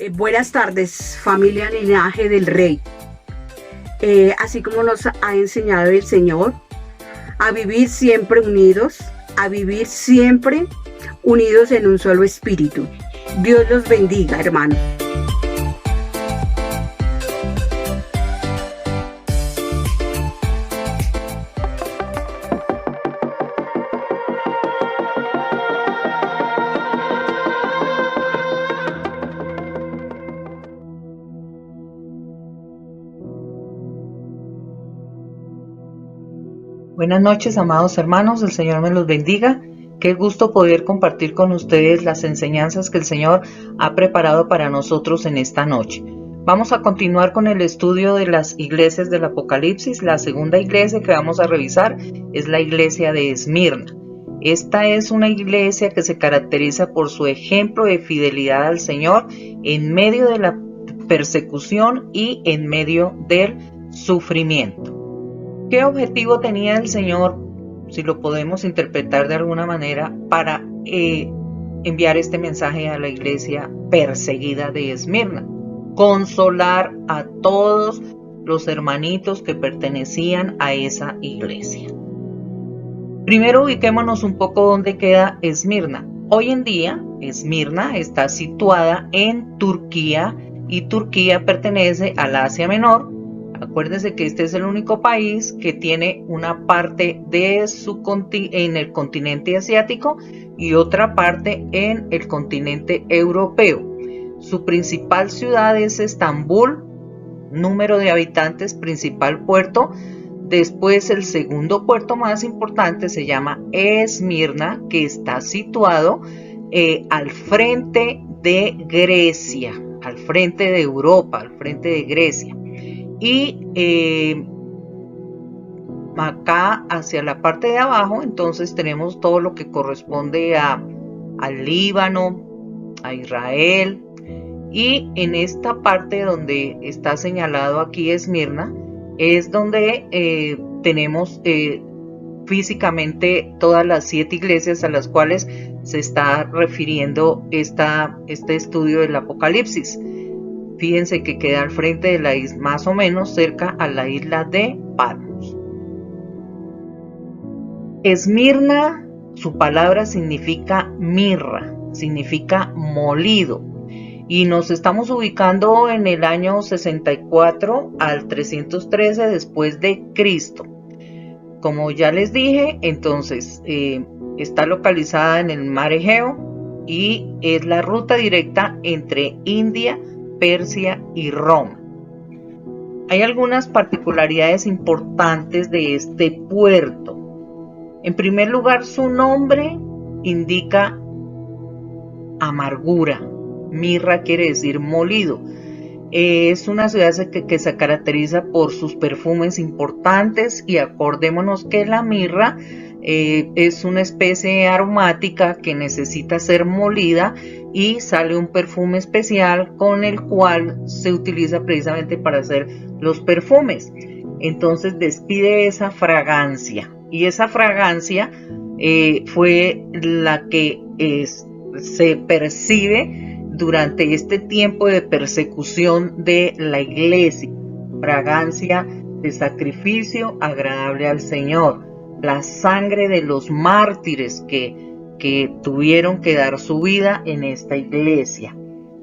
Buenas tardes, familia Linaje del Rey. Así como nos ha enseñado el Señor, a vivir siempre unidos, a vivir siempre unidos en un solo espíritu. Dios los bendiga, hermanos. Buenas noches, amados hermanos, el Señor me los bendiga. Qué gusto poder compartir con ustedes las enseñanzas que el Señor ha preparado para nosotros en esta noche. Vamos a continuar con el estudio de las iglesias del Apocalipsis. La segunda iglesia que vamos a revisar es la iglesia de Esmirna. Esta es una iglesia que se caracteriza por su ejemplo de fidelidad al Señor en medio de la persecución y en medio del sufrimiento. ¿Qué objetivo tenía el Señor, si lo podemos interpretar de alguna manera, para enviar este mensaje a la iglesia perseguida de Esmirna? Consolar a todos los hermanitos que pertenecían a esa iglesia. Primero ubiquémonos un poco dónde queda Esmirna. Hoy en día, Esmirna está situada en Turquía y Turquía pertenece al Asia Menor. Acuérdense que este es el único país que tiene una parte de en el continente asiático y otra parte en el continente europeo. Su principal ciudad es Estambul, número de habitantes, principal puerto. Después el segundo puerto más importante se llama Esmirna, que está situado al frente de Grecia, al frente de Europa, al frente de Grecia. Y acá hacia la parte de abajo entonces tenemos todo lo que corresponde al Líbano, a Israel, y en esta parte donde está señalado aquí Esmirna es donde tenemos físicamente todas las 7 iglesias a las cuales se está refiriendo este estudio del Apocalipsis. Fíjense que queda al frente de la isla, más o menos cerca a la isla de Patmos. Esmirna, su palabra significa mirra, significa molido. Y nos estamos ubicando en el año 64 al 313 después de Cristo. Como ya les dije, entonces está localizada en el mar Egeo y es la ruta directa entre India, Persia y Roma. Hay algunas particularidades importantes de este puerto. En primer lugar, su nombre indica amargura. Mirra quiere decir molido. Es una ciudad que se caracteriza por sus perfumes importantes y acordémonos que la mirra es una especie aromática que necesita ser molida y sale un perfume especial con el cual se utiliza precisamente para hacer los perfumes. Entonces despide esa fragancia y esa fragancia fue la que se percibe durante este tiempo de persecución de la iglesia. Fragancia de sacrificio agradable al Señor. La sangre de los mártires que tuvieron que dar su vida en esta iglesia.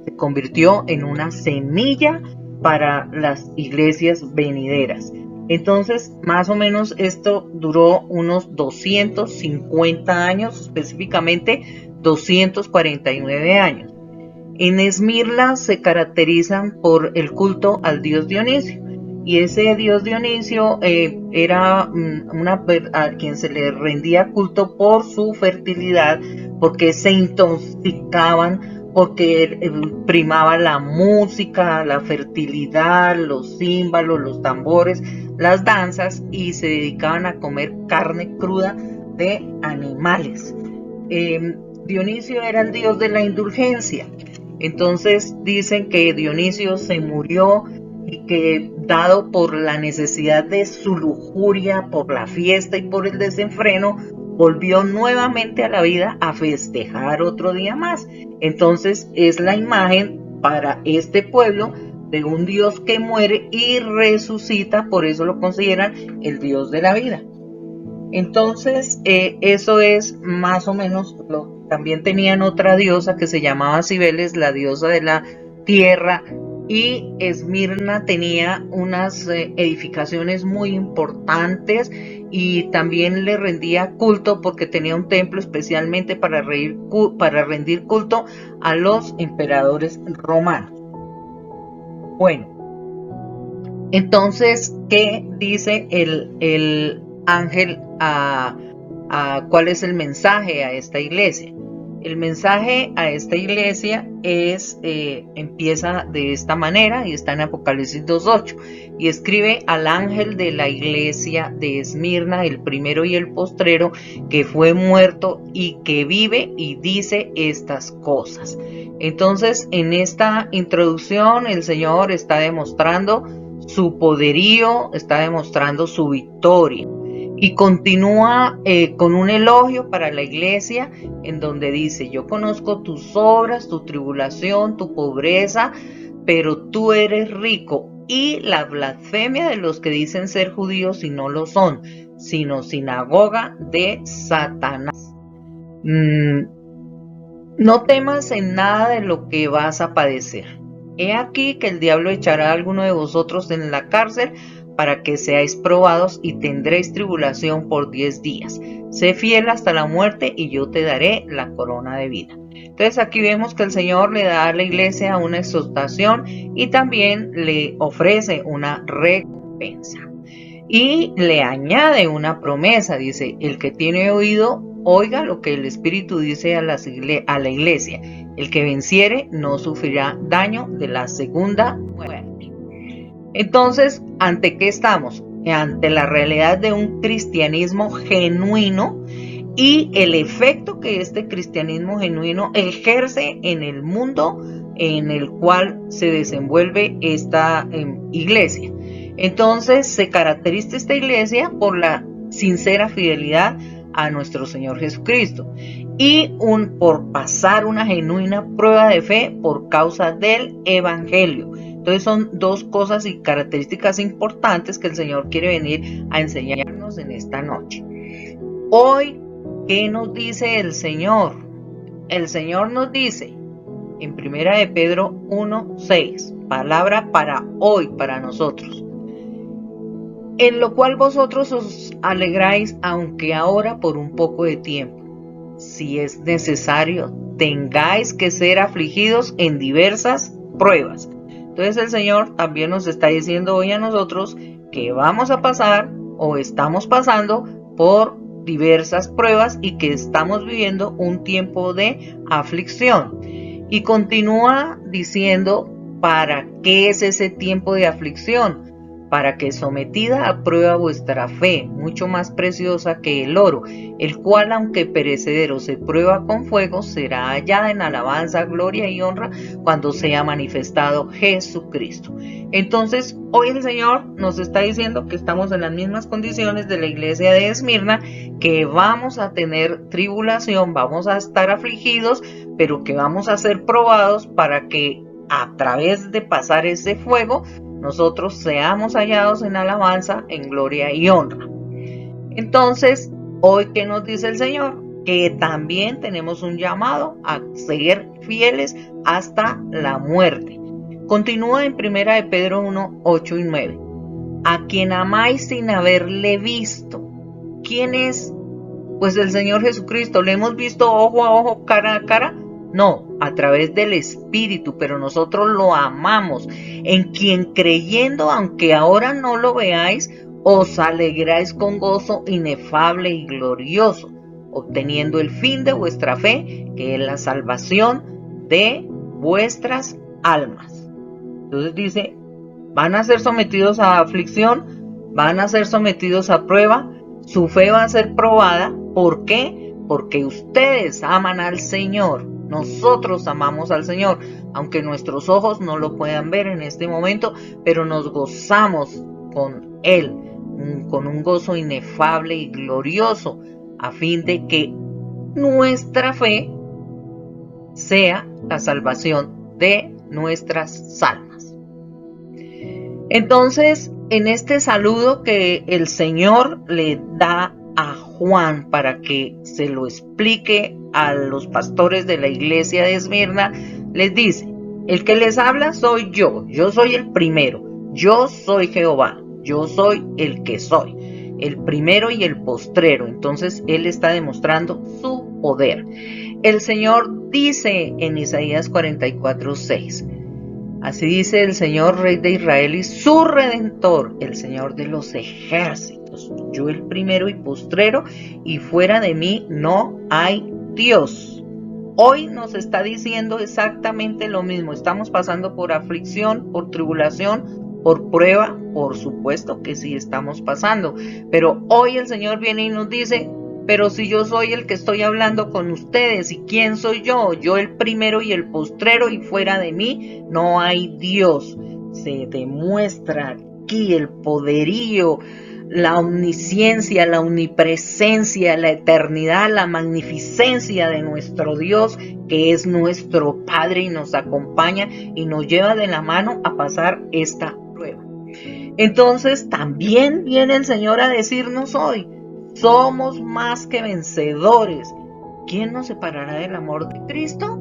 Se convirtió en una semilla para las iglesias venideras. Entonces, más o menos esto duró unos 250 años, específicamente 249 años. En Esmirna se caracterizan por el culto al dios Dionisio. Y ese dios Dionisio era a quien se le rendía culto por su fertilidad, porque se intoxicaban, porque primaba la música, la fertilidad, los címbalos, los tambores, las danzas, y se dedicaban a comer carne cruda de animales. Dionisio era el dios de la indulgencia. Entonces dicen que Dionisio se murió y que, dado por la necesidad de su lujuria, por la fiesta y por el desenfreno, volvió nuevamente a la vida a festejar otro día más. Entonces es la imagen para este pueblo de un Dios que muere y resucita, por eso lo consideran el Dios de la vida. Entonces, eso es más o menos también tenían otra diosa que se llamaba Cibeles, la diosa de la tierra, y Esmirna tenía unas edificaciones muy importantes y también le rendía culto porque tenía un templo especialmente para rendir culto a los emperadores romanos. Bueno, entonces, ¿qué dice el ángel cuál es el mensaje a esta iglesia? El mensaje a esta iglesia empieza de esta manera y está en Apocalipsis 2:8 y escribe al ángel de la iglesia de Esmirna, el primero y el postrero, que fue muerto y que vive, y dice estas cosas. Entonces, en esta introducción el Señor está demostrando su poderío, está demostrando su victoria. Y continúa con un elogio para la iglesia en donde dice: yo conozco tus obras, tu tribulación, tu pobreza, pero tú eres rico, y la blasfemia de los que dicen ser judíos y no lo son, sino sinagoga de Satanás. No temas en nada de lo que vas a padecer. He aquí que el diablo echará a alguno de vosotros en la cárcel para que seáis probados, y tendréis tribulación por 10 días. Sé fiel hasta la muerte y yo te daré la corona de vida. Entonces aquí vemos que el Señor le da a la iglesia una exhortación y también le ofrece una recompensa. Y le añade una promesa, dice: el que tiene oído, oiga lo que el Espíritu dice a la iglesia. El que venciere no sufrirá daño de la segunda muerte. Entonces, ¿ante qué estamos? Ante la realidad de un cristianismo genuino y el efecto que este cristianismo genuino ejerce en el mundo en el cual se desenvuelve esta iglesia. Entonces, se caracteriza esta iglesia por la sincera fidelidad a nuestro Señor Jesucristo y por pasar una genuina prueba de fe por causa del Evangelio. Entonces son dos cosas y características importantes que el Señor quiere venir a enseñarnos en esta noche. Hoy, ¿qué nos dice el Señor? El Señor nos dice en 1 de Pedro 1:6, palabra para hoy, para nosotros: en lo cual vosotros os alegráis, aunque ahora por un poco de tiempo, si es necesario, tengáis que ser afligidos en diversas pruebas. Entonces el Señor también nos está diciendo hoy a nosotros que vamos a pasar o estamos pasando por diversas pruebas y que estamos viviendo un tiempo de aflicción. Y continúa diciendo: ¿para qué es ese tiempo de aflicción? Para que sometida a prueba vuestra fe, mucho más preciosa que el oro, el cual aunque perecedero se prueba con fuego, será hallada en alabanza, gloria y honra cuando sea manifestado Jesucristo. Entonces, hoy el Señor nos está diciendo que estamos en las mismas condiciones de la iglesia de Esmirna, que vamos a tener tribulación, vamos a estar afligidos, pero que vamos a ser probados para que a través de pasar ese fuego, nosotros seamos hallados en alabanza, en gloria y honra. Entonces, hoy, ¿qué nos dice el Señor? Que también tenemos un llamado a ser fieles hasta la muerte. Continúa en 1 de Pedro 1:8 y 9. A quien amáis sin haberle visto. ¿Quién es? Pues el Señor Jesucristo. ¿Le hemos visto ojo a ojo, cara a cara? No, a través del Espíritu, pero nosotros lo amamos, en quien creyendo, aunque ahora no lo veáis, os alegráis con gozo inefable y glorioso, obteniendo el fin de vuestra fe, que es la salvación de vuestras almas. Entonces dice: van a ser sometidos a aflicción, van a ser sometidos a prueba, su fe va a ser probada. ¿Por qué? Porque ustedes aman al Señor. Nosotros amamos al Señor, aunque nuestros ojos no lo puedan ver en este momento, pero nos gozamos con Él, con un gozo inefable y glorioso, a fin de que nuestra fe sea la salvación de nuestras almas. Entonces, en este saludo que el Señor le da a Juan para que se lo explique a los pastores de la iglesia de Esmirna, les dice: el que les habla soy yo soy el primero, yo soy Jehová, yo soy el que soy, el primero y el postrero. Entonces él está demostrando su poder. El Señor dice en Isaías 44:6, así dice el Señor, Rey de Israel y su Redentor, el Señor de los ejércitos: yo el primero y postrero, y fuera de mí no hay Dios. Hoy nos está diciendo exactamente lo mismo. Estamos pasando por aflicción, por tribulación, por prueba. Por supuesto que sí estamos pasando, pero hoy el Señor viene y nos dice: pero si yo soy el que estoy hablando con ustedes, ¿y quién soy yo? Yo el primero y el postrero, y fuera de mí no hay Dios. Se demuestra aquí el poderío, la omnisciencia, la omnipresencia, la eternidad, la magnificencia de nuestro Dios, que es nuestro Padre y nos acompaña y nos lleva de la mano a pasar esta prueba. Entonces también viene el Señor a decirnos hoy: somos más que vencedores. ¿Quién nos separará del amor de Cristo?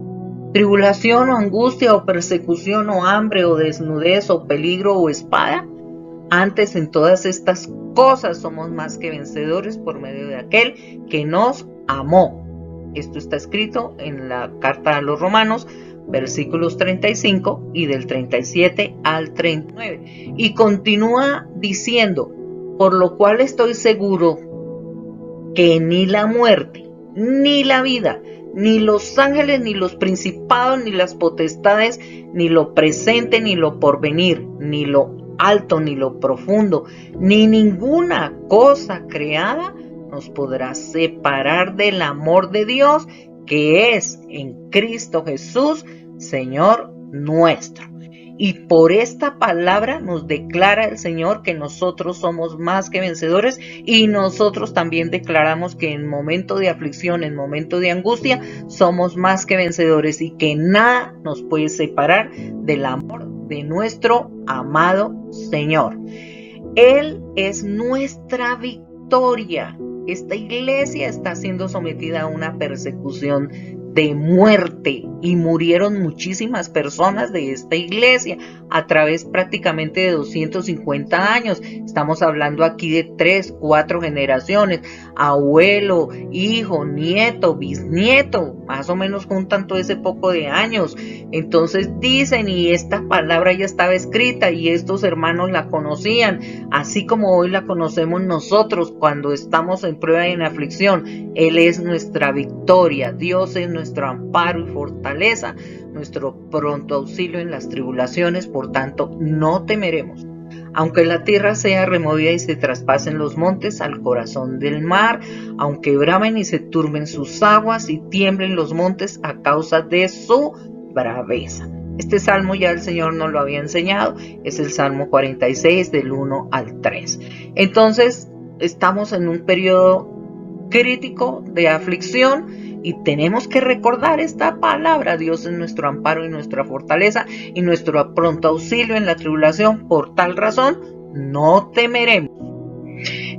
¿Tribulación o angustia o persecución o hambre o desnudez o peligro o espada? Antes, en todas estas cosas somos más que vencedores por medio de aquel que nos amó. Esto está escrito en la carta a los Romanos, versículos 35 y del 37 al 39. Y continúa diciendo: por lo cual estoy seguro que ni la muerte, ni la vida, ni los ángeles, ni los principados, ni las potestades, ni lo presente, ni lo porvenir, ni lo alto, ni lo profundo, ni ninguna cosa creada nos podrá separar del amor de Dios que es en Cristo Jesús, Señor nuestro. Y por esta palabra nos declara el Señor que nosotros somos más que vencedores, y nosotros también declaramos que en momento de aflicción, en momento de angustia, somos más que vencedores y que nada nos puede separar del amor de nuestro amado Señor. Él es nuestra victoria. Esta iglesia está siendo sometida a una persecución de muerte y murieron muchísimas personas de esta iglesia a través prácticamente de 250 años. Estamos hablando aquí de 3, 4 generaciones, abuelo, hijo, nieto, bisnieto, más o menos juntan todo ese poco de años. Entonces dicen, y esta palabra ya estaba escrita y estos hermanos la conocían, así como hoy la conocemos nosotros cuando estamos en prueba y en aflicción. Él es nuestra victoria, Dios es nuestro amparo y fortaleza, nuestro pronto auxilio en las tribulaciones. Por tanto, no temeremos, aunque la tierra sea removida y se traspasen los montes al corazón del mar, aunque bramen y se turben sus aguas y tiemblen los montes a causa de su braveza. Este salmo ya el Señor nos lo había enseñado, es el Salmo 46 del 1 al 3. Entonces, estamos en un periodo crítico de aflicción y tenemos que recordar esta palabra: Dios es nuestro amparo y nuestra fortaleza y nuestro pronto auxilio en la tribulación. Por tal razón no temeremos.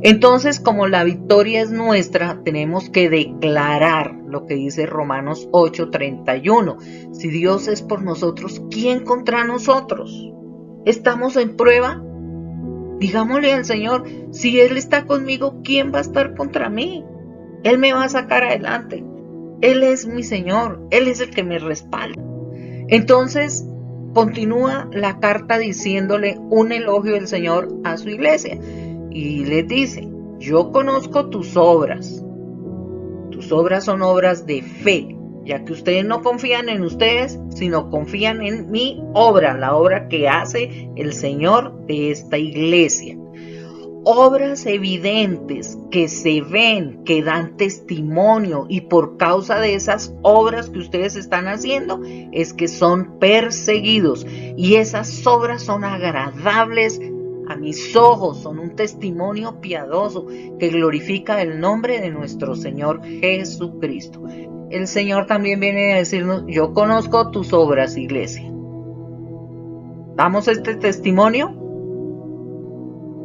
Entonces, como la victoria es nuestra, tenemos que declarar lo que dice Romanos 8:31. Si Dios es por nosotros, ¿quién contra nosotros? ¿Estamos en prueba? Digámosle al Señor: si Él está conmigo, ¿quién va a estar contra mí? Él me va a sacar adelante. Él es mi Señor, Él es el que me respalda. Entonces, continúa la carta diciéndole un elogio del Señor a su iglesia. Y le dice: yo conozco tus obras. Tus obras son obras de fe, ya que ustedes no confían en ustedes, sino confían en mi obra, la obra que hace el Señor de esta iglesia. Obras evidentes que se ven, que dan testimonio, y por causa de esas obras que ustedes están haciendo es que son perseguidos, y esas obras son agradables a mis ojos, son un testimonio piadoso que glorifica el nombre de nuestro Señor Jesucristo. El Señor también viene a decirnos: yo conozco tus obras, iglesia. ¿Damos este testimonio?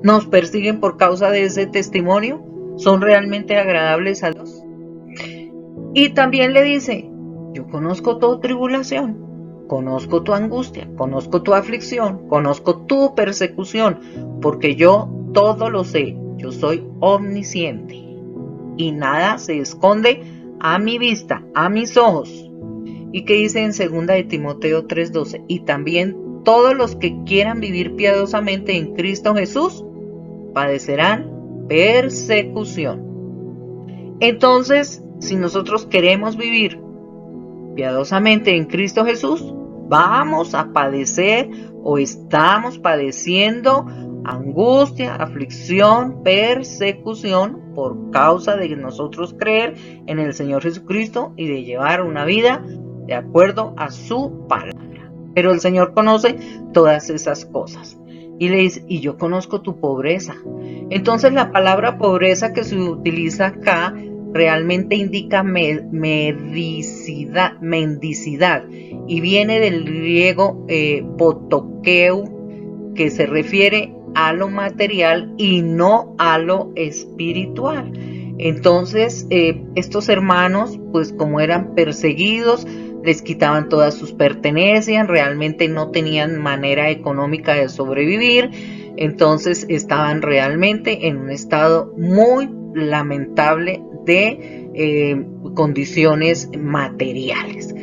¿Nos persiguen por causa de ese testimonio? ¿Son realmente agradables a Dios? Y también le dice, yo conozco tu tribulación, conozco tu angustia, conozco tu aflicción, conozco tu persecución, porque yo todo lo sé, yo soy omnisciente y nada se esconde a mi vista, a mis ojos. ¿Y qué dice en 2 de Timoteo 3:12? Y también todos los que quieran vivir piadosamente en Cristo Jesús padecerán persecución. Entonces, si nosotros queremos vivir piadosamente en Cristo Jesús, vamos a padecer o estamos padeciendo angustia, aflicción, persecución por causa de nosotros creer en el Señor Jesucristo y de llevar una vida de acuerdo a su palabra. Pero el Señor conoce todas esas cosas. Y le dice, y yo conozco tu pobreza. Entonces la palabra pobreza que se utiliza acá realmente indica mendicidad y viene del griego potokeu, que se refiere a lo material y no a lo espiritual. Entonces estos hermanos, pues como eran perseguidos, les quitaban todas sus pertenencias, realmente no tenían manera económica de sobrevivir, entonces estaban realmente en un estado muy lamentable de condiciones materiales.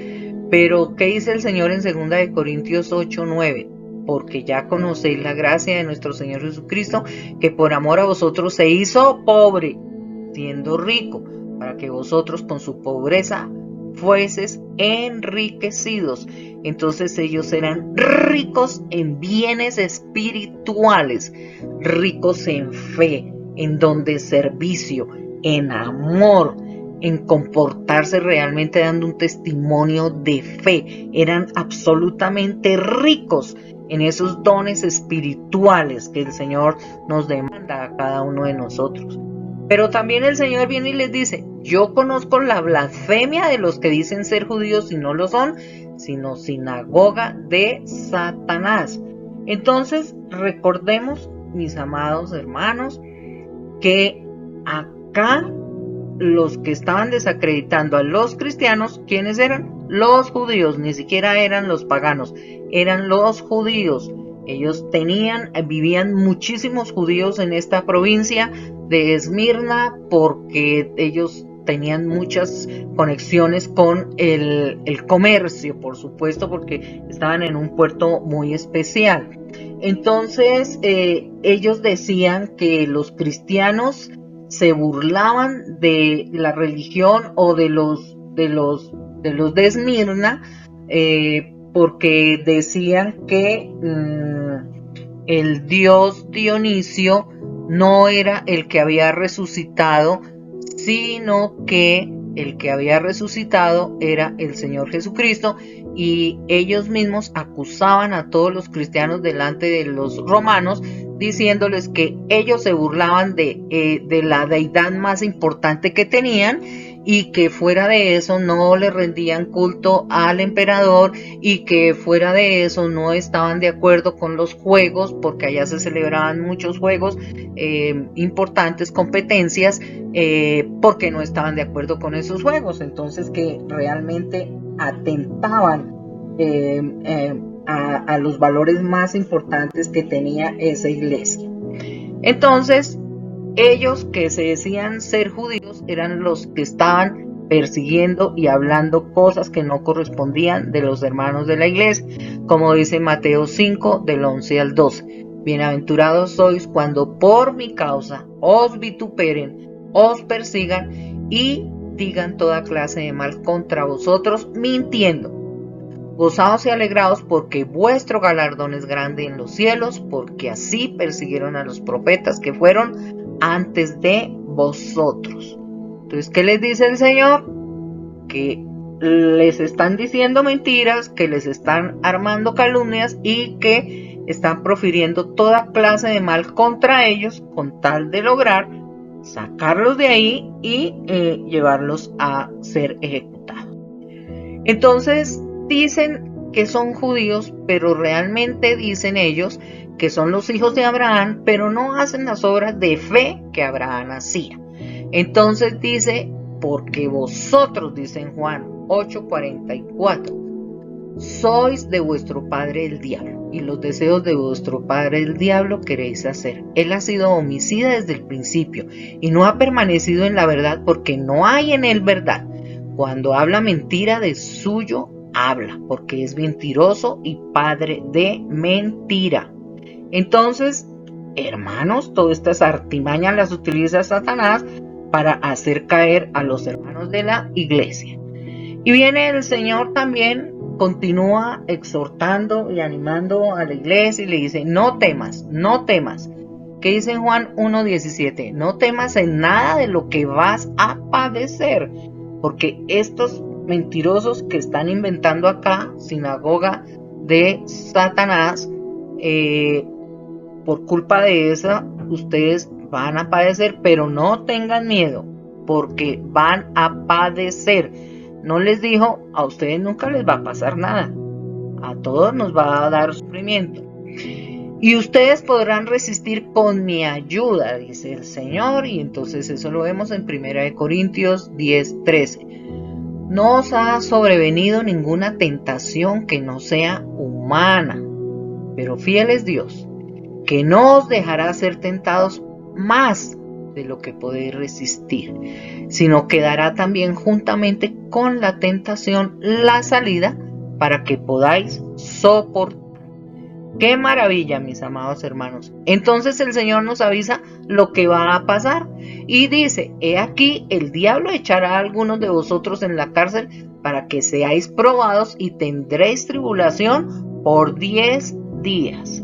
Pero ¿qué dice el Señor en 2 de Corintios 8:9? Porque ya conocéis la gracia de nuestro Señor Jesucristo, que por amor a vosotros se hizo pobre, siendo rico, para que vosotros con su pobreza fueses enriquecidos. Entonces ellos eran ricos en bienes espirituales, ricos en fe, en don de servicio, en amor, en comportarse realmente dando un testimonio de fe. Eran absolutamente ricos en esos dones espirituales que el Señor nos demanda a cada uno de nosotros. Pero también el Señor viene y les dice, yo conozco la blasfemia de los que dicen ser judíos y no lo son, sino sinagoga de Satanás. Entonces, recordemos, mis amados hermanos, que acá los que estaban desacreditando a los cristianos, ¿quiénes eran? Los judíos, ni siquiera eran los paganos, eran los judíos. Ellos vivían muchísimos judíos en esta provincia de Esmirna porque ellos tenían muchas conexiones con el comercio, por supuesto, porque estaban en un puerto muy especial. Entonces, ellos decían que los cristianos se burlaban de la religión o de los de Esmirna, porque decían que el dios Dionisio no era el que había resucitado, sino que el que había resucitado era el Señor Jesucristo, y ellos mismos acusaban a todos los cristianos delante de los romanos, diciéndoles que ellos se burlaban de la deidad más importante que tenían, y que fuera de eso no le rendían culto al emperador, y que fuera de eso no estaban de acuerdo con los juegos, porque allá se celebraban muchos juegos importantes, competencias, porque no estaban de acuerdo con esos juegos. Entonces que realmente atentaban a los valores más importantes que tenía esa iglesia. Entonces ellos que se decían ser judíos eran los que estaban persiguiendo y hablando cosas que no correspondían de los hermanos de la iglesia, como dice Mateo 5 del 11 al 12. Bienaventurados sois cuando por mi causa os vituperen, os persigan y digan toda clase de mal contra vosotros mintiendo. Gozaos y alegraos porque vuestro galardón es grande en los cielos, porque así persiguieron a los profetas que fueron antes de vosotros. Entonces, ¿qué les dice el Señor? Que les están diciendo mentiras, que les están armando calumnias y que están profiriendo toda clase de mal contra ellos con tal de lograr sacarlos de ahí y llevarlos a ser ejecutados. Entonces dicen que son judíos, pero realmente dicen ellos que son los hijos de Abraham, pero no hacen las obras de fe que Abraham hacía. Entonces dice, porque vosotros, dice en Juan 8:44, sois de vuestro padre el diablo, y los deseos de vuestro padre el diablo queréis hacer. Él ha sido homicida desde el principio, y no ha permanecido en la verdad, porque no hay en él verdad. Cuando habla mentira, de suyo habla, porque es mentiroso y padre de mentira. Entonces, hermanos, todas estas artimañas las utiliza Satanás para hacer caer a los hermanos de la iglesia. Y viene el Señor también, continúa exhortando y animando a la iglesia y le dice, no temas, no temas. ¿Qué dice en Juan 1:17? No temas en nada de lo que vas a padecer, porque estos mentirosos que están inventando acá, sinagoga de Satanás, por culpa de esa, ustedes van a padecer, pero no tengan miedo, porque van a padecer. No les dijo, a ustedes nunca les va a pasar nada, a todos nos va a dar sufrimiento. Y ustedes podrán resistir con mi ayuda, dice el Señor, y entonces eso lo vemos en 1 Corintios 10:13. No os ha sobrevenido ninguna tentación que no sea humana, pero fiel es Dios, que no os dejará ser tentados más de lo que podéis resistir, sino que dará también juntamente con la tentación la salida para que podáis soportar. ¡Qué maravilla, mis amados hermanos! Entonces el Señor nos avisa lo que va a pasar y dice, he aquí el diablo echará a algunos de vosotros en la cárcel para que seáis probados y tendréis tribulación por 10 días.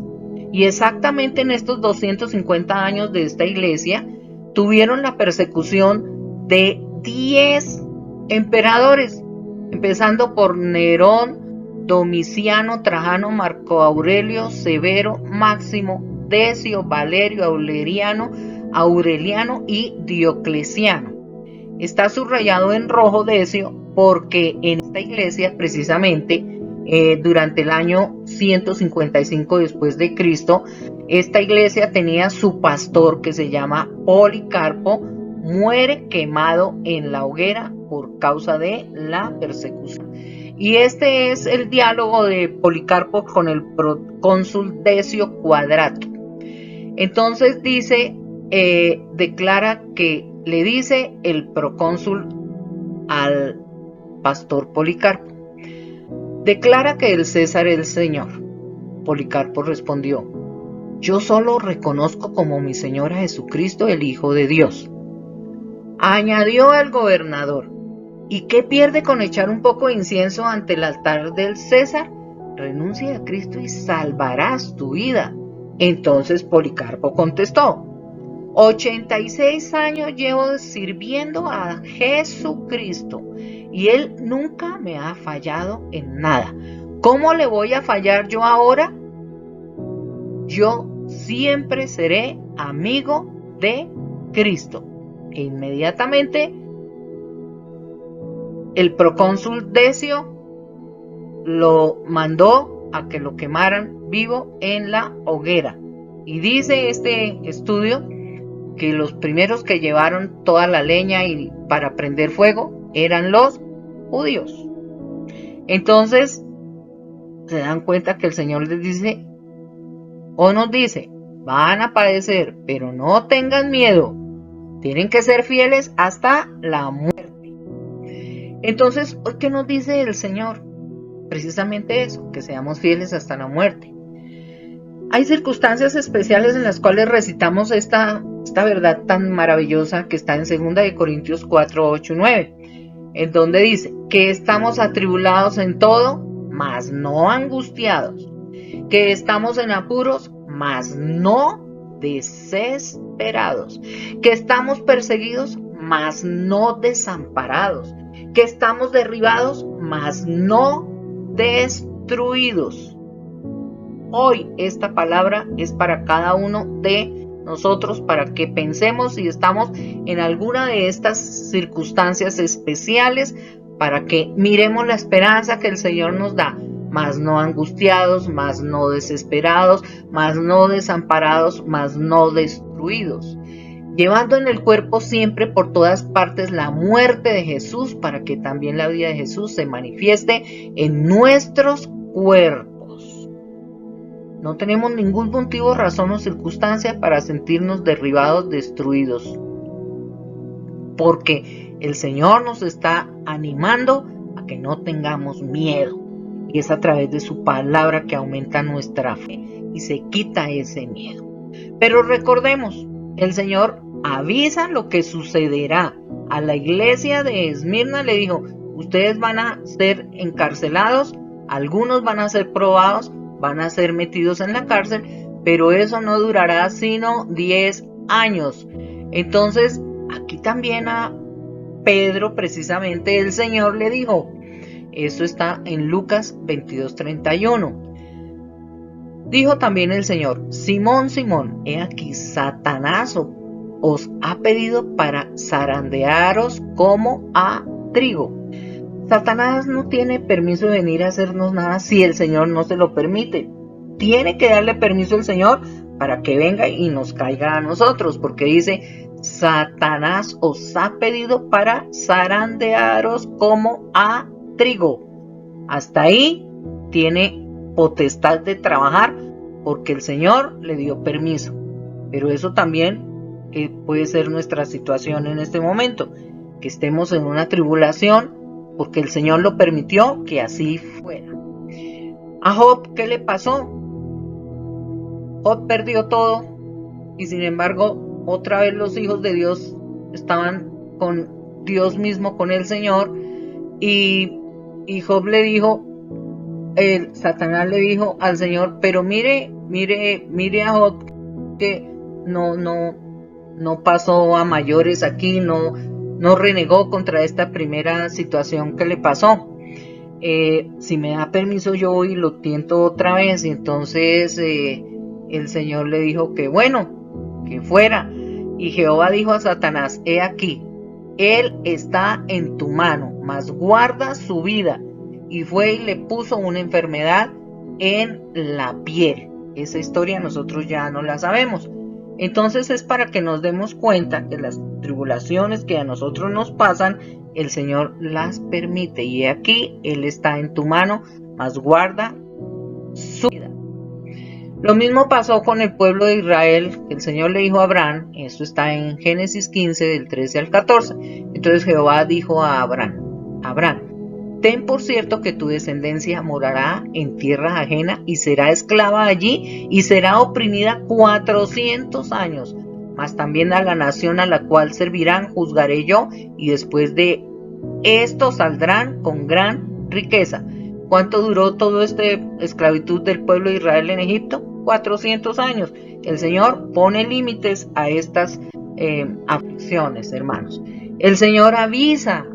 Y exactamente en estos 250 años de esta iglesia tuvieron la persecución de 10 emperadores, empezando por Nerón, Domiciano, Trajano, Marco Aurelio, Severo, Máximo, Decio, Valerio, Aureliano y Diocleciano. Está subrayado en rojo Decio porque en esta iglesia precisamente durante el año 155 después de Cristo, esta iglesia tenía su pastor que se llama Policarpo, muere quemado en la hoguera por causa de la persecución. Y este es el diálogo de Policarpo con el procónsul Decio Quadrato. Entonces dice, declara que le dice el procónsul al pastor Policarpo, declara que el César es el Señor. Policarpo respondió, yo solo reconozco como mi Señor a Jesucristo, el Hijo de Dios. Añadió el gobernador, ¿y qué pierde con echar un poco de incienso ante el altar del César? Renuncia a Cristo y salvarás tu vida. Entonces Policarpo contestó, 86 años llevo sirviendo a Jesucristo y Él nunca me ha fallado en nada. ¿Cómo le voy a fallar yo ahora? Yo siempre seré amigo de Cristo. E inmediatamente el procónsul Decio lo mandó a que lo quemaran vivo en la hoguera. Y dice este estudio que los primeros que llevaron toda la leña y para prender fuego eran los judíos. Entonces se dan cuenta que el Señor les dice, o nos dice, van a padecer, pero no tengan miedo, tienen que ser fieles hasta la muerte. Entonces, ¿qué nos dice el Señor? Precisamente eso, que seamos fieles hasta la muerte. Hay circunstancias especiales en las cuales recitamos esta verdad tan maravillosa que está en 2 Corintios 4, 8 y 9, en donde dice que estamos atribulados en todo, mas no angustiados, que estamos en apuros, mas no desesperados, que estamos perseguidos, mas no desamparados, que estamos derribados, mas no destruidos. Hoy esta palabra es para cada uno de nosotros, para que pensemos si estamos en alguna de estas circunstancias especiales, para que miremos la esperanza que el Señor nos da. mas no angustiados, mas no desesperados, mas no desamparados, mas no destruidos, llevando en el cuerpo siempre por todas partes la muerte de Jesús, para que también la vida de Jesús se manifieste en nuestros cuerpos. No tenemos ningún motivo, razón o circunstancia para sentirnos derribados, destruidos, porque el Señor nos está animando a que no tengamos miedo, y es a través de su palabra que aumenta nuestra fe y se quita ese miedo. Pero recordemos, el Señor avisa lo que sucederá. A la iglesia de Esmirna le dijo: ustedes van a ser encarcelados, algunos van a ser probados, van a ser metidos en la cárcel, pero eso no durará sino 10 años. Entonces, aquí también a Pedro, precisamente, el Señor le dijo, eso está en Lucas 22:31. Dijo también el Señor: Simón, Simón, he aquí Satanás os ha pedido para zarandearos como a trigo. Satanás no tiene permiso de venir a hacernos nada si el Señor no se lo permite. Tiene que darle permiso al Señor para que venga y nos caiga a nosotros, porque dice: Satanás os ha pedido para zarandearos como a trigo. Hasta ahí tiene potestad de trabajar porque el Señor le dio permiso. Pero eso también puede ser nuestra situación en este momento, que estemos en una tribulación porque el Señor lo permitió que así fuera. A Job, ¿qué le pasó? Job perdió todo y sin embargo otra vez los hijos de Dios estaban con Dios mismo, con el Señor, y Job le dijo, Satanás le dijo al Señor: pero mire a Job, que no pasó a mayores aquí, no renegó contra esta primera situación que le pasó. Si me da permiso yo voy y lo tiento otra vez. Y entonces el Señor le dijo que bueno, que fuera. Y Jehová dijo a Satanás: he aquí, él está en tu mano, mas guarda su vida. Y fue y le puso una enfermedad en la piel. Esa historia nosotros ya no la sabemos. Entonces es para que nos demos cuenta que las tribulaciones que a nosotros nos pasan, el Señor las permite. Y aquí Él está en tu mano, mas guarda su vida. Lo mismo pasó con el pueblo de Israel, que el Señor le dijo a Abraham. Esto está en Génesis 15, del 13 al 14. Entonces Jehová dijo a Abraham: ten por cierto que tu descendencia morará en tierra ajena y será esclava allí y será oprimida 400 años. Mas también a la nación a la cual servirán juzgaré yo, y después de esto saldrán con gran riqueza. ¿Cuánto duró toda esta esclavitud del pueblo de Israel en Egipto? 400 años. El Señor pone límites a estas aflicciones, hermanos. El Señor avisa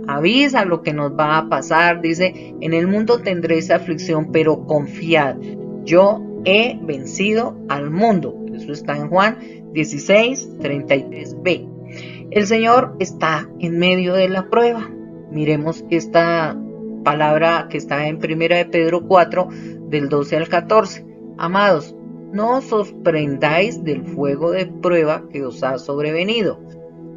lo que nos va a pasar. Dice: en el mundo tendréis aflicción, pero confiad, yo he vencido al mundo. Eso está en Juan 16:33b. El Señor está en medio de la prueba. Miremos esta palabra que está en 1 de Pedro 4, del 12 al 14. Amados, no os sorprendáis del fuego de prueba que os ha sobrevenido,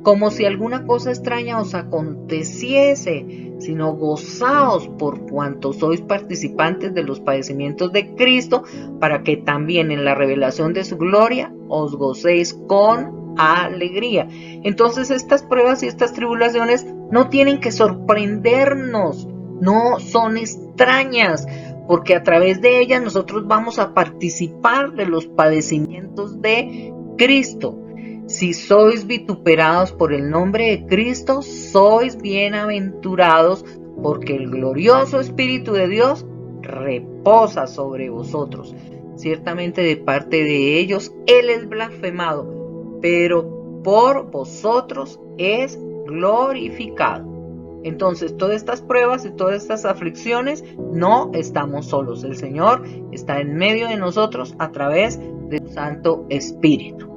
como si alguna cosa extraña os aconteciese, sino gozaos por cuanto sois participantes de los padecimientos de Cristo, para que también en la revelación de su gloria os gocéis con alegría. Entonces estas pruebas y estas tribulaciones no tienen que sorprendernos, no son extrañas, porque a través de ellas nosotros vamos a participar de los padecimientos de Cristo. Si sois vituperados por el nombre de Cristo, sois bienaventurados, porque el glorioso Espíritu de Dios reposa sobre vosotros. Ciertamente de parte de ellos Él es blasfemado, pero por vosotros es glorificado. Entonces, todas estas pruebas y todas estas aflicciones, no estamos solos. El Señor está en medio de nosotros a través de su Santo Espíritu.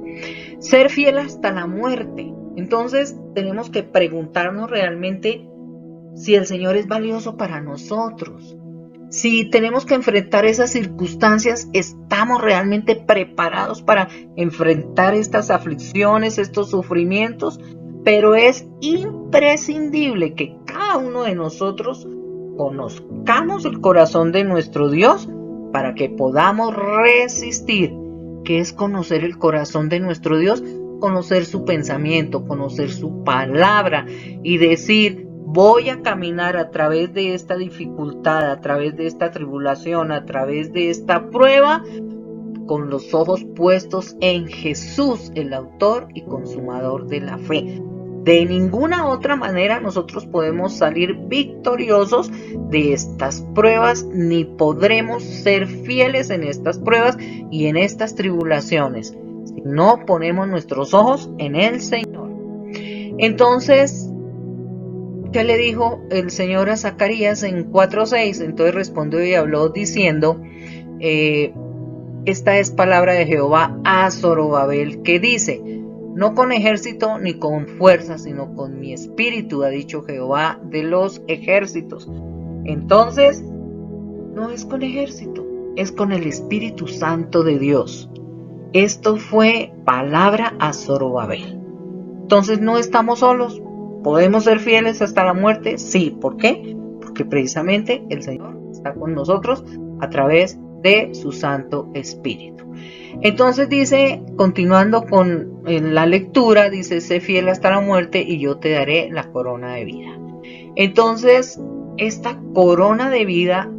Ser fiel hasta la muerte. Entonces, tenemos que preguntarnos realmente si el Señor es valioso para nosotros. Si tenemos que enfrentar esas circunstancias, ¿estamos realmente preparados para enfrentar estas aflicciones, estos sufrimientos? Pero es imprescindible que cada uno de nosotros conozcamos el corazón de nuestro Dios para que podamos resistir. ¿Qué es conocer el corazón de nuestro Dios? Conocer su pensamiento, conocer su palabra y decir: voy a caminar a través de esta dificultad, a través de esta tribulación, a través de esta prueba, con los ojos puestos en Jesús, el autor y consumador de la fe. De ninguna otra manera nosotros podemos salir victoriosos de estas pruebas, ni podremos ser fieles en estas pruebas y en estas tribulaciones, si no ponemos nuestros ojos en el Señor. Entonces, ¿qué le dijo el Señor a Zacarías en 4:6? Entonces respondió y habló diciendo: esta es palabra de Jehová a Zorobabel, que dice: no con ejército ni con fuerza, sino con mi espíritu, ha dicho Jehová de los ejércitos. Entonces, no es con ejército, es con el Espíritu Santo de Dios. Esto fue palabra a Zorobabel. Entonces no estamos solos. ¿Podemos ser fieles hasta la muerte? Sí. ¿Por qué? Porque precisamente el Señor está con nosotros a través de su Santo Espíritu. Entonces dice, continuando con la lectura, dice: sé fiel hasta la muerte y yo te daré la corona de vida. Entonces, esta corona de vida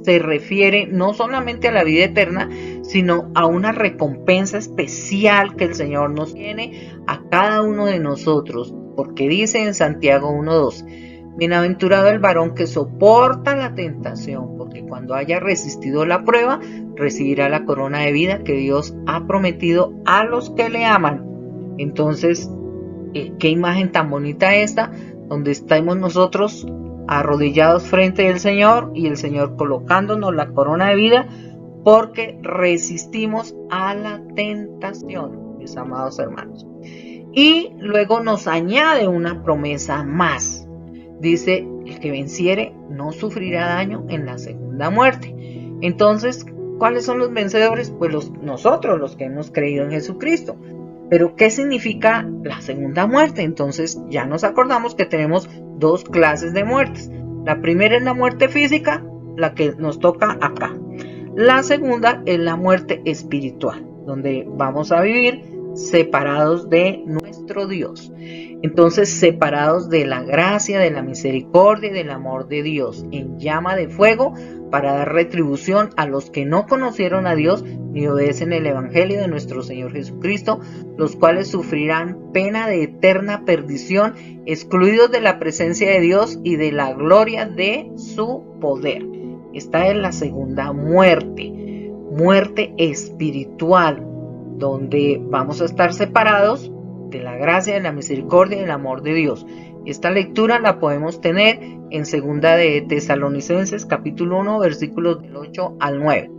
se refiere no solamente a la vida eterna, sino a una recompensa especial que el Señor nos tiene a cada uno de nosotros, porque dice en Santiago 1:2: bienaventurado el varón que soporta la tentación, porque cuando haya resistido la prueba, recibirá la corona de vida que Dios ha prometido a los que le aman. Entonces, qué imagen tan bonita esta, donde estamos nosotros arrodillados frente del Señor y el Señor colocándonos la corona de vida porque resistimos a la tentación, mis amados hermanos. Y luego nos añade una promesa más. Dice: el que venciere no sufrirá daño en la segunda muerte. Entonces, ¿cuáles son los vencedores? Pues nosotros, los que hemos creído en Jesucristo. Pero ¿qué significa la segunda muerte? Entonces ya nos acordamos que tenemos dos clases de muertes. La primera es la muerte física, la que nos toca acá. La segunda es la muerte espiritual, donde vamos a vivir separados de nuestro Dios. Entonces, separados de la gracia, de la misericordia y del amor de Dios, en llama de fuego, para dar retribución a los que no conocieron a Dios ni obedecen el evangelio de nuestro Señor Jesucristo, los cuales sufrirán pena de eterna perdición, excluidos de la presencia de Dios y de la gloria de su poder. Esta es la segunda muerte, muerte espiritual, donde vamos a estar separados de la gracia, de la misericordia y del amor de Dios. Esta lectura la podemos tener en 2 de Tesalonicenses capítulo 1 versículos del 8 al 9.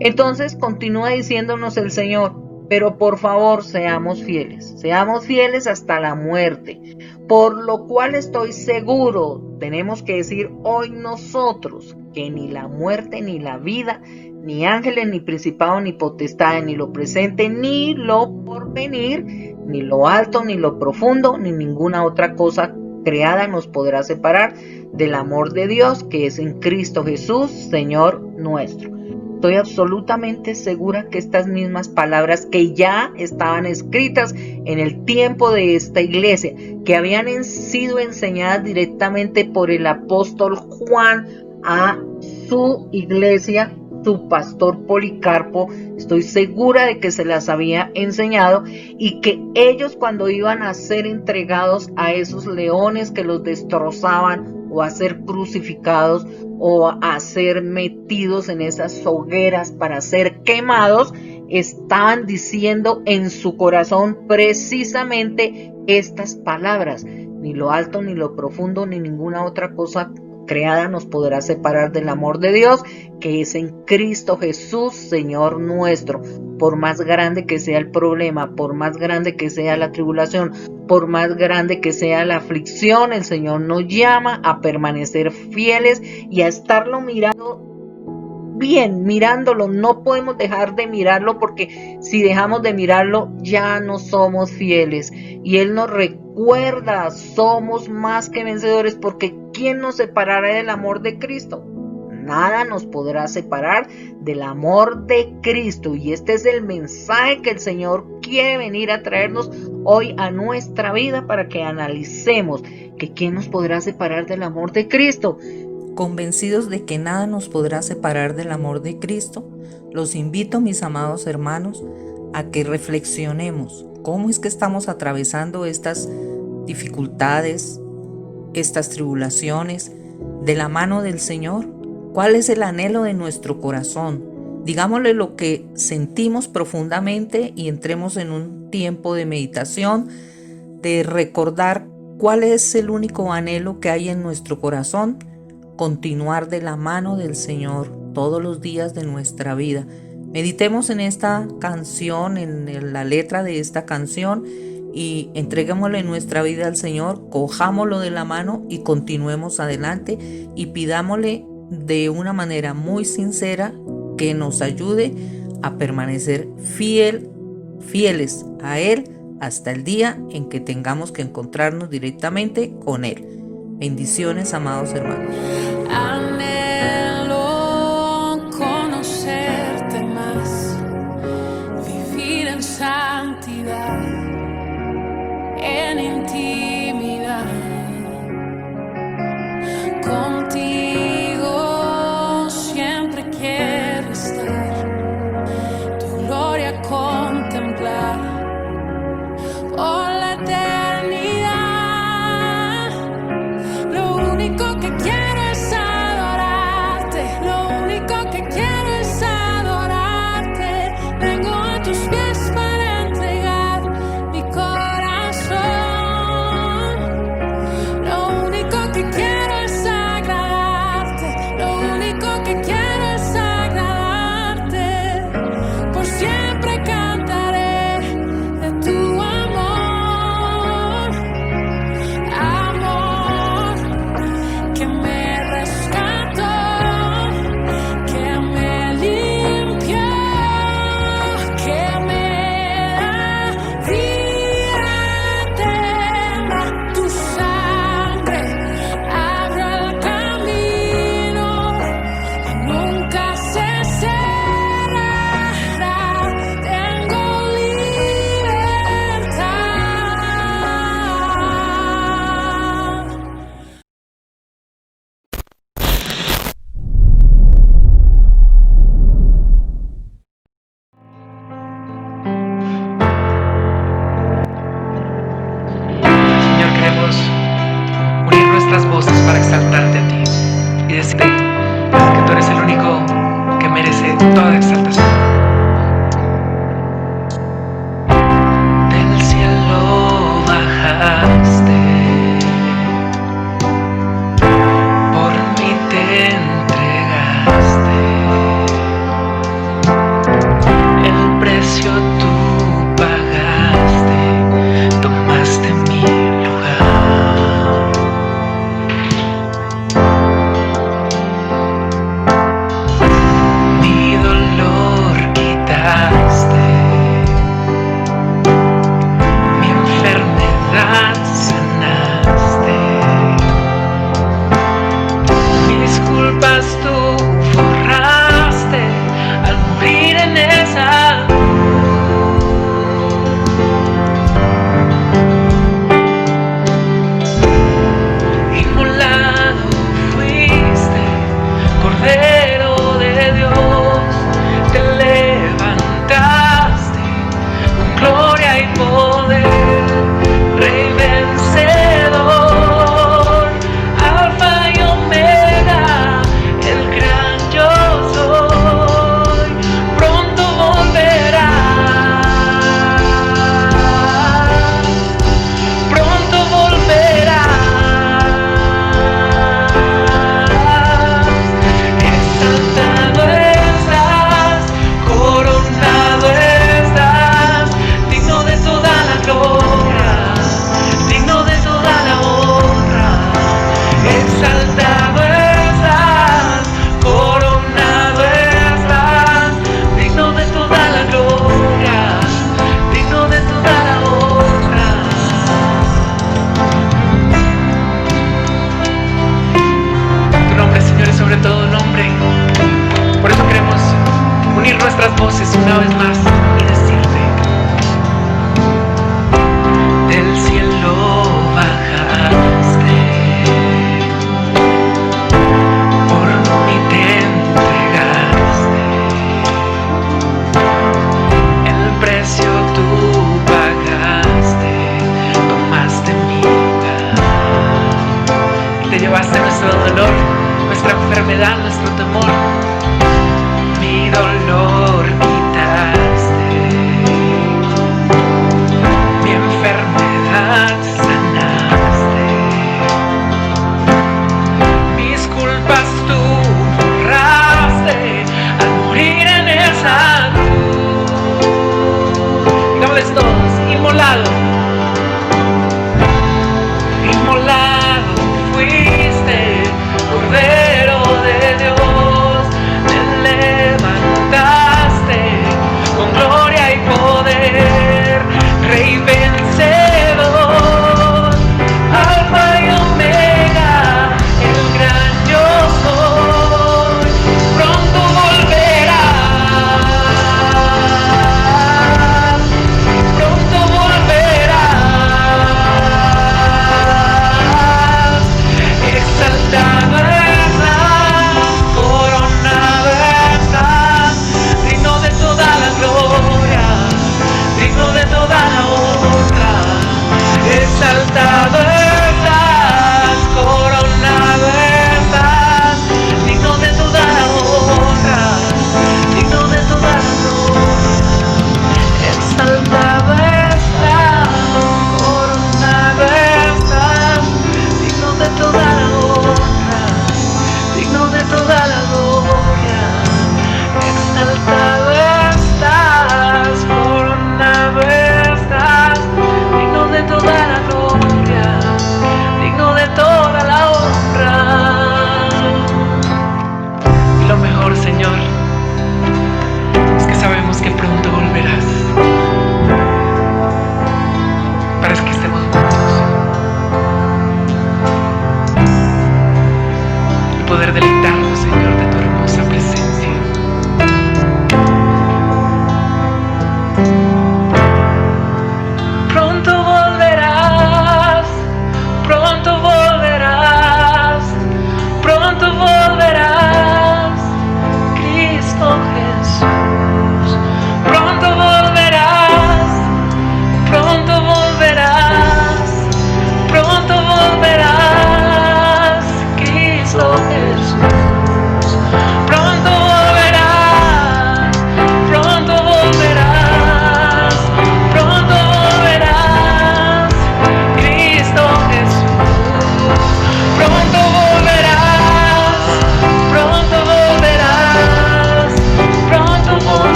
Entonces continúa diciéndonos el Señor: pero por favor seamos fieles hasta la muerte, por lo cual estoy seguro, tenemos que decir hoy nosotros, que ni la muerte ni la vida, ni ángeles, ni principados, ni potestades, ni lo presente, ni lo porvenir, ni lo alto, ni lo profundo, ni ninguna otra cosa creada nos podrá separar del amor de Dios que es en Cristo Jesús, Señor nuestro. Estoy absolutamente segura que estas mismas palabras que ya estaban escritas en el tiempo de esta iglesia, que habían sido enseñadas directamente por el apóstol Juan a su iglesia, su pastor Policarpo, estoy segura de que se las había enseñado y que ellos, cuando iban a ser entregados a esos leones que los destrozaban, o a ser crucificados, o a ser metidos en esas hogueras para ser quemados, estaban diciendo en su corazón precisamente estas palabras: ni lo alto, ni lo profundo, ni ninguna otra cosa creada nos podrá separar del amor de Dios, que es en Cristo Jesús, Señor nuestro. Por más grande que sea el problema, por más grande que sea la tribulación, por más grande que sea la aflicción, el Señor nos llama a permanecer fieles y a estarlo mirando bien, mirándolo. No podemos dejar de mirarlo, porque si dejamos de mirarlo ya no somos fieles. Y Él nos recuerda, somos más que vencedores, porque ¿quién nos separará del amor de Cristo? Nada nos podrá separar del amor de Cristo. Y este es el mensaje que el Señor quiere venir a traernos hoy a nuestra vida, para que analicemos que ¿quién nos podrá separar del amor de Cristo? Convencidos de que nada nos podrá separar del amor de Cristo, los invito, mis amados hermanos, a que reflexionemos cómo es que estamos atravesando estas dificultades, estas tribulaciones, de la mano del Señor. ¿Cuál es el anhelo de nuestro corazón? Digámosle lo que sentimos profundamente y entremos en un tiempo de meditación, de recordar cuál es el único anhelo que hay en nuestro corazón: continuar de la mano del Señor todos los días de nuestra vida. Meditemos en esta canción, en la letra de esta canción, y entreguémosle nuestra vida al Señor, cojámoslo de la mano y continuemos adelante, y pidámosle de una manera muy sincera que nos ayude a permanecer fieles a Él hasta el día en que tengamos que encontrarnos directamente con Él. Bendiciones, amados hermanos. Anhelo conocerte más, vivir en santidad, en intimidad. Contigo siempre quiero estar.